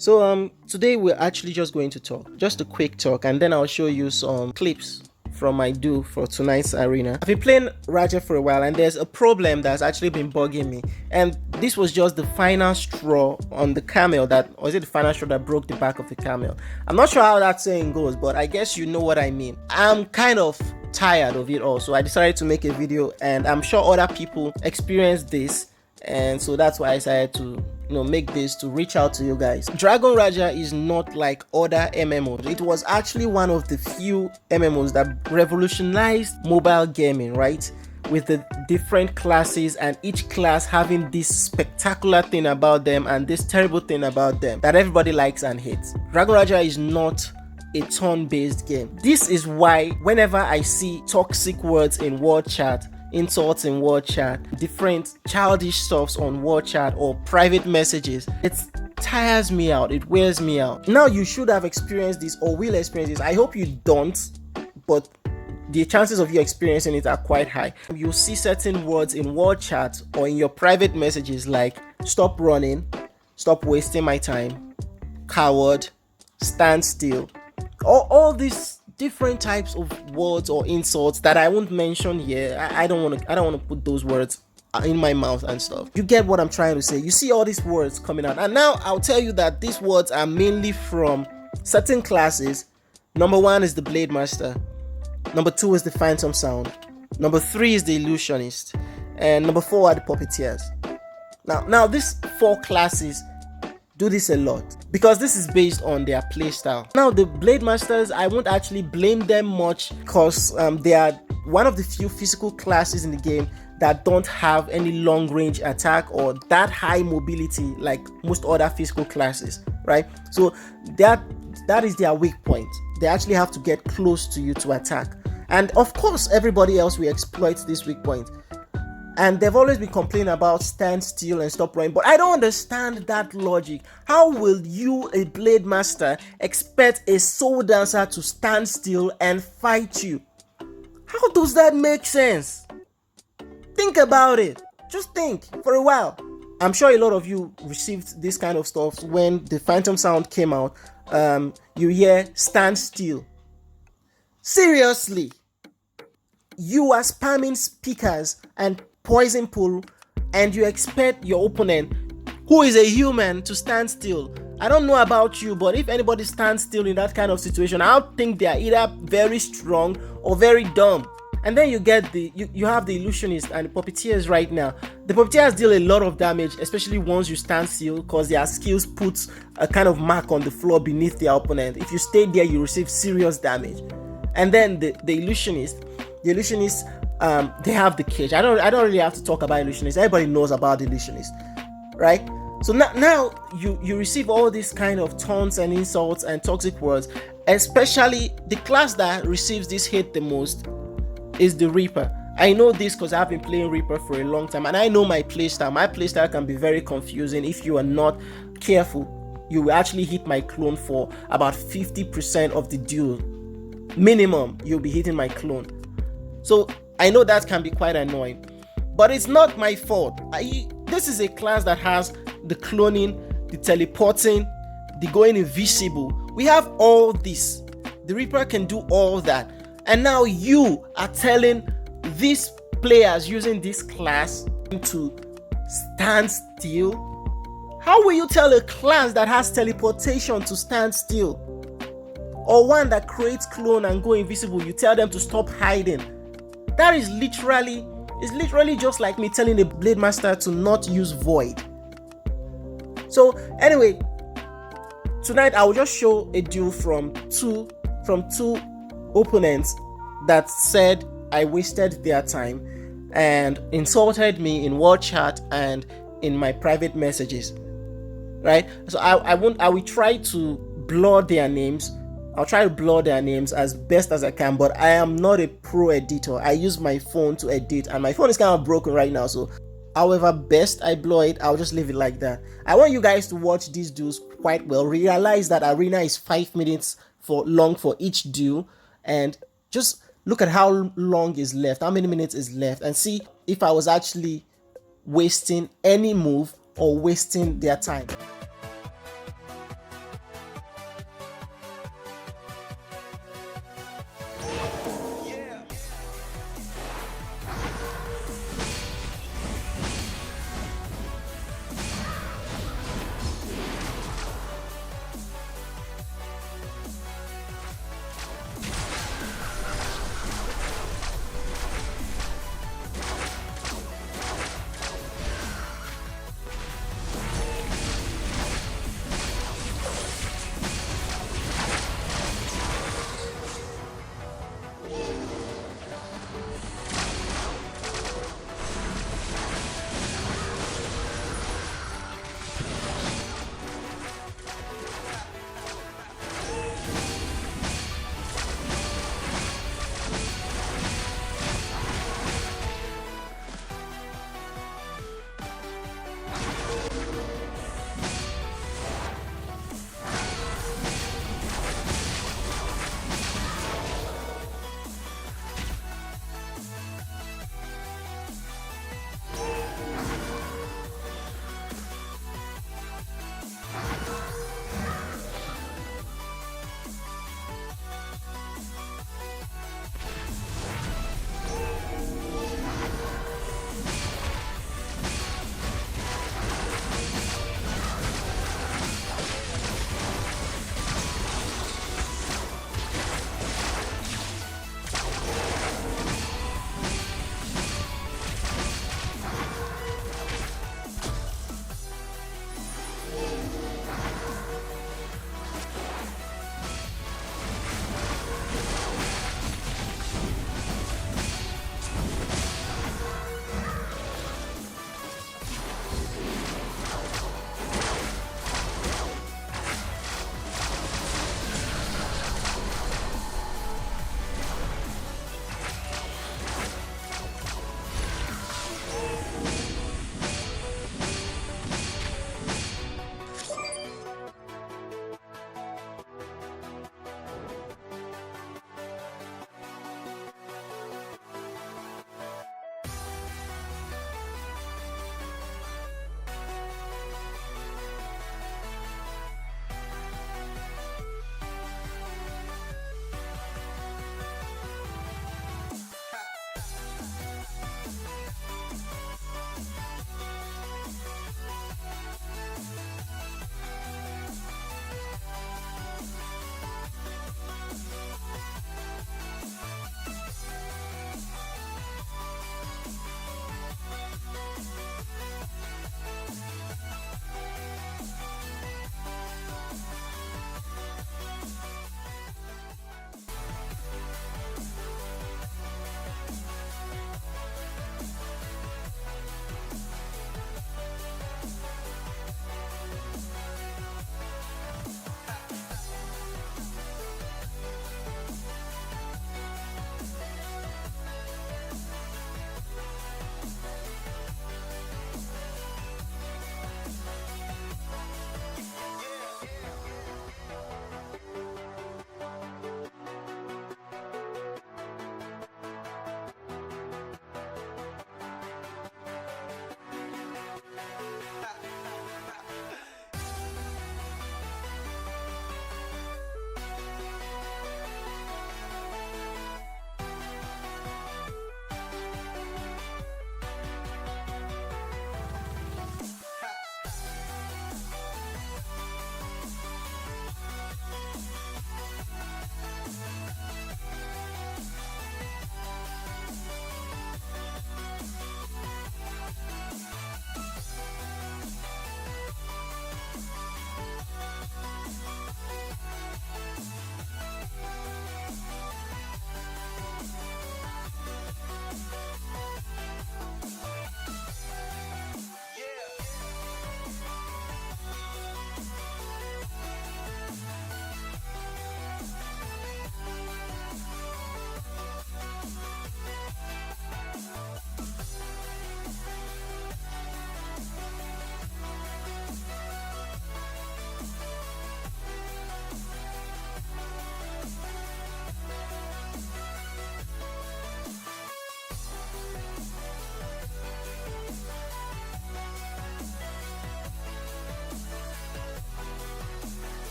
So today we're actually just going to talk, just a quick talk, and then I'll show you some clips from my do for tonight's arena. I've been playing Raja for a while, and there's a problem that's actually been bugging me, and this was just the final straw on the camel that, or is it the final straw that broke the back of the camel? I'm not sure how that saying goes, but I guess you know what I mean. I'm kind of tired of it all, so I decided to make a video, and I'm sure other people experienced this, and so that's why I decided to make this to reach out to you guys. Dragon Raja is not like other MMOs. It was actually one of the few MMOs that revolutionized mobile gaming, right? With the different classes and each class having this spectacular thing about them and this terrible thing about them that everybody likes and hates. Dragon Raja is not a turn-based game. This is why whenever I see toxic words in word chat, insults in word chat, different childish stuffs on word chat or private messages, it tires me out, it wears me out. Now you should have experienced this or will experience this. I hope you don't, but the chances of you experiencing it are quite high. You'll see certain words in word chat or in your private messages like stop running, stop wasting my time, coward, stand still, all these different types of words or insults that I won't mention here. I don't want to put those words in my mouth and stuff. You get what I'm trying to say. You see all these words coming out, and now I'll tell you that these words are mainly from certain classes. Number 1 is the Blade Master, number 2 is the Phantom Sound, number 3 is the Illusionist, and number 4 are the Puppeteers. Now these 4 classes do this a lot because this is based on their playstyle. Now the Blade Masters, I won't actually blame them much because they are one of the few physical classes in the game that don't have any long range attack or that high mobility like most other physical classes, right? So that is their weak point. They actually have to get close to you to attack, and of course everybody else will exploit this weak point. And they've always been complaining about stand still and stop running, but I don't understand that logic. How will you, a Blade Master, expect a Soul Dancer to stand still and fight you? How does that make sense? Think about it. Just think for a while. I'm sure a lot of you received this kind of stuff when the Phantom Sound came out. You hear stand still. Seriously? You are spamming speakers and poison pool, and you expect your opponent, who is a human, to stand still. I don't know about you, but if anybody stands still in that kind of situation, I don't think they are either very strong or very dumb. And then you get you have the Illusionist and the Puppeteers right now. The Puppeteers deal a lot of damage, especially once you stand still, because their skills put a kind of mark on the floor beneath their opponent. If you stay there, you receive serious damage. And then the Illusionist, they have the cage. I don't really have to talk about Illusionist. Everybody knows about the Illusionist, right? So now you receive all these kind of taunts and insults and toxic words. Especially the class that receives this hate the most is the Reaper. I know this because I've been playing Reaper for a long time, and I know my playstyle. My playstyle can be very confusing if you are not careful. You will actually hit my clone for about 50% of the duel. Minimum, you'll be hitting my clone. So I know that can be quite annoying, but it's not my fault. This is a class that has the cloning, the teleporting, the going invisible. We have all this. The Reaper can do all that. And now you are telling these players using this class to stand still? How will you tell a class that has teleportation to stand still? Or one that creates clone and go invisible, you tell them to stop hiding? That is literally just like me telling a Blade Master to not use Void. So anyway, tonight I will just show a duel from two opponents that said I wasted their time and insulted me in word chat and in my private messages, right? So I will try to blur their names. I'll try to blur their names as best as I can, but I am not a pro editor. I use my phone to edit, and my phone is kind of broken right now, so however best I blur it, I'll just leave it like that. I want you guys to watch these duels quite well. Realize that arena is 5 minutes long for each duel, and just look at how long is left, how many minutes is left, and see if I was actually wasting any move or wasting their time.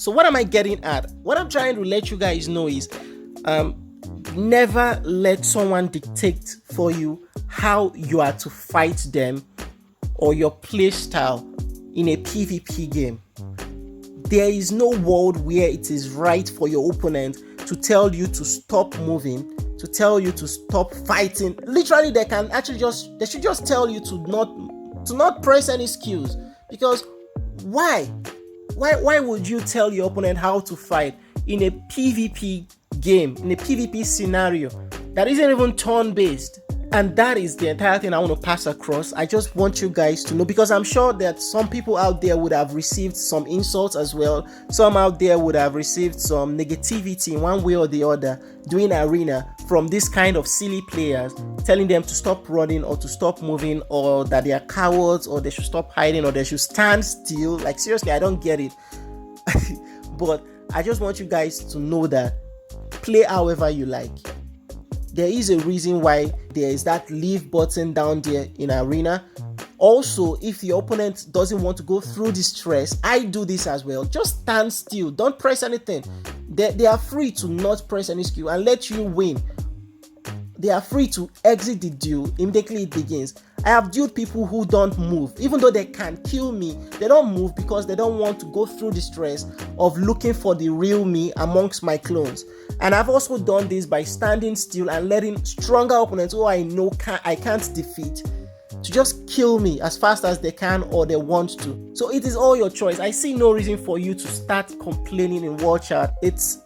So what am I getting at? What I'm trying to let you guys know is never let someone dictate for you how you are to fight them or your play style in a PvP game. There is no world where it is right for your opponent to tell you to stop moving, to tell you to stop fighting. Literally, they should just tell you to not press any skills. Because why would you tell your opponent how to fight in a PvP game, in a PvP scenario that isn't even turn-based? And that is the entire thing I want to pass across. I just want you guys to know, because I'm sure that some people out there would have received some insults as well. Some out there would have received some negativity in one way or the other during Arena from this kind of silly players, telling them to stop running or to stop moving, or that they are cowards, or they should stop hiding, or they should stand still. Like, seriously, I don't get it. But I just want you guys to know that play however you like. There is a reason why there is that leave button down there in Arena. Also, if your opponent doesn't want to go through the stress, I do this as well. Just stand still. Don't press anything. They are free to not press any skill and let you win. They are free to exit the duel immediately it begins. I have dueled people who don't move. Even though they can kill me, they don't move because they don't want to go through the stress of looking for the real me amongst my clones. And I've also done this by standing still and letting stronger opponents who I know I can't defeat to just kill me as fast as they can or they want to. So it is all your choice. I see no reason for you to start complaining in war chat. It's